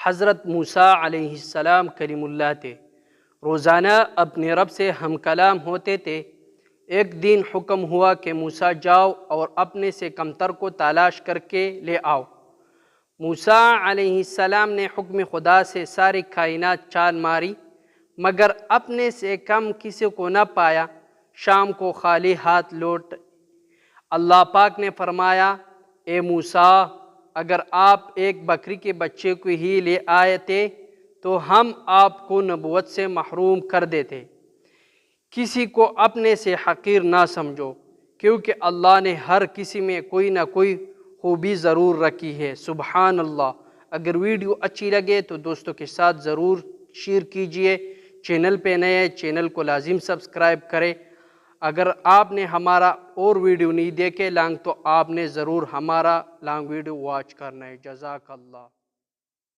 حضرت موسیٰ علیہ السلام کلیم اللہ تھے، روزانہ اپنے رب سے ہم کلام ہوتے تھے۔ ایک دن حکم ہوا کہ موسیٰ جاؤ اور اپنے سے کمتر کو تلاش کر کے لے آؤ۔ موسیٰ علیہ السلام نے حکم خدا سے ساری کائنات چھان ماری مگر اپنے سے کم کسی کو نہ پایا۔ شام کو خالی ہاتھ لوٹ اللہ پاک نے فرمایا، اے موسیٰ، اگر آپ ایک بکری کے بچے کو ہی لے آئے تھے تو ہم آپ کو نبوت سے محروم کر دیتے۔ کسی کو اپنے سے حقیر نہ سمجھو، کیونکہ اللہ نے ہر کسی میں کوئی نہ کوئی خوبی ضرور رکھی ہے۔ سبحان اللہ۔ اگر ویڈیو اچھی لگے تو دوستوں کے ساتھ ضرور شیئر کیجئے۔ چینل پہ نئے ہیں، چینل کو لازم سبسکرائب کریں۔ اگر آپ نے ہمارا اور ویڈیو نہیں دیکھے لانگ تو آپ نے ضرور ہمارا لانگ ویڈیو واچ کرنا ہے۔ جزاک اللہ۔